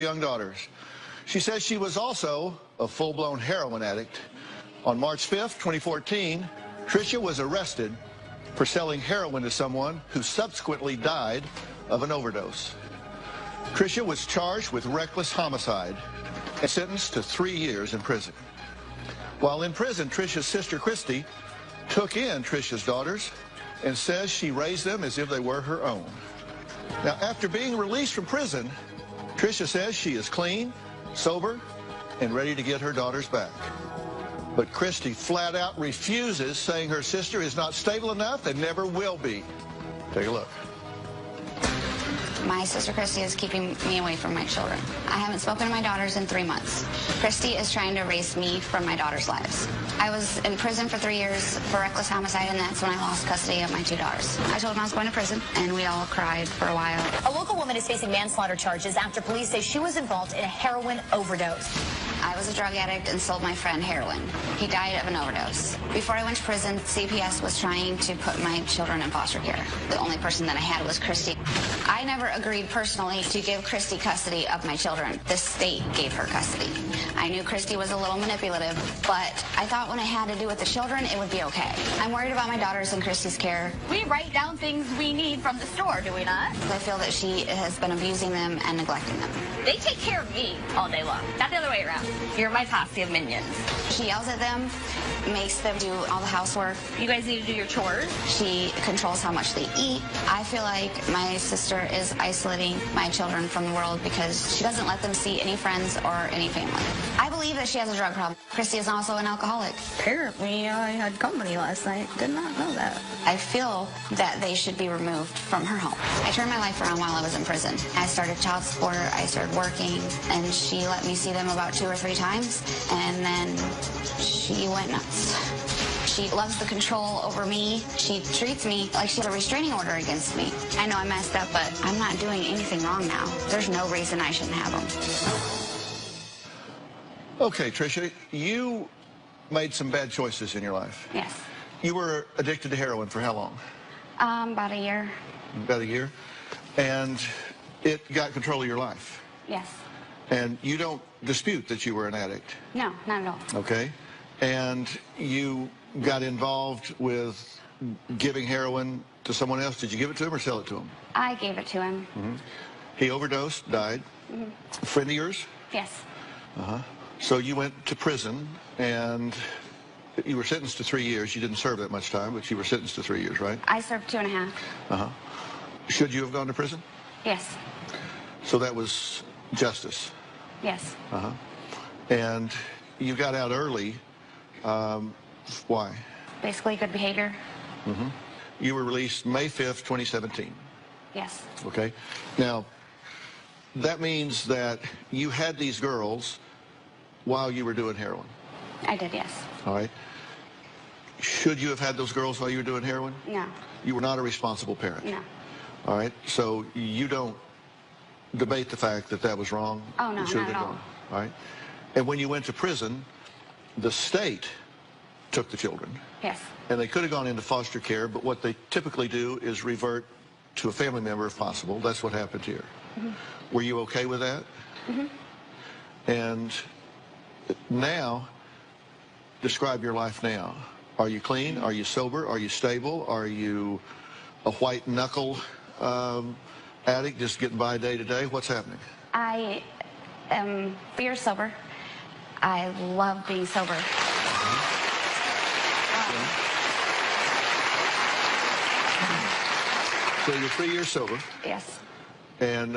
young daughters. She says she was also a full-blown heroin addict. On March 5th, 2014, Tricia was arrested for selling heroin to someone who subsequently died of an overdose. Tricia was charged with reckless homicide and sentenced to 3 years in prison. While in prison, Tricia's sister Christy took in Tricia's daughters and says she raised them as if they were her own. Now, after being released from prison, Tricia says she is clean, sober, and ready to get her daughters back. But Christy flat out refuses, saying her sister is not stable enough and never will be. Take a look. My sister Christy is keeping me away from my children. I haven't spoken to my daughters in 3 months. Christy is trying to erase me from my daughters' lives. I was in prison for 3 years for reckless homicide, and that's when I lost custody of my 2 daughters. I told them I was going to prison, and we all cried for a while. A local woman is facing manslaughter charges after police say she was involved in a heroin overdose. I was a drug addict and sold my friend heroin. He died of an overdose. Before I went to prison, CPS was trying to put my children in foster care. The only person that I had was Christy. I never agreed personally to give Christy custody of my children. The state gave her custody. I knew Christy was a little manipulative, but I thought when it had to do with the children, it would be okay. I'm worried about my daughters in Christy's care. We write down things we need from the store, do we not? I feel that she has been abusing them and neglecting them. They take care of me all day long, not the other way around. You're my posse of minions. She yells at them, makes them do all the housework. You guys need to do your chores. She controls how much they eat. I feel like my sister is isolating my children from the world because she doesn't let them see any friends or any family. I believe that she has a drug problem. Christy is also an alcoholic. Apparently, I had company last night. Did not know that. I feel that they should be removed from her home. I turned my life around while I was in prison. I started child support, I started working, and she let me see them about 2 or 3 times, and then she went nuts. She loves the control over me. She treats me like she has a restraining order against me. I know I messed up, but I'm not doing anything wrong now. There's no reason I shouldn't have them. Okay, Tricia, you made some bad choices in your life. Yes. You were addicted to heroin for how long? About a year. About a year. And it got control of your life. Yes. And you don't dispute that you were an addict. No, not at all. Okay. And you got involved with giving heroin to someone else. Did you give it to him or sell it to him? I gave it to him. Mm-hmm. He overdosed, died. Mm-hmm. A friend of yours? Yes. Uh-huh. So you went to prison, and you were sentenced to 3 years. You didn't serve that much time, but you were sentenced to 3 years, right? I served 2.5. Uh-huh. Should you have gone to prison? Yes. So that was justice? Yes. Uh-huh. And you got out early. Why? Basically good behavior. Mm-hmm. You were released May 5th, 2017. Yes. Okay. Now, that means that you had these girls while you were doing heroin. I did, yes. All right. Should you have had those girls while you were doing heroin? No. You were not a responsible parent? No. All right. So you don't debate the fact that that was wrong? Oh, no, not at all. All right. And when you went to prison, the state took the children. Yes. And they could have gone into foster care, but what they typically do is revert to a family member if possible. That's what happened here. Mm-hmm. Were you okay with that? Mm-hmm. And now, describe your life now. Are you clean? Are you sober? Are you stable? Are you a white knuckle addict just getting by day to day? What's happening? I am 3 years sober. I love being sober. So you're 3 years sober. Yes. And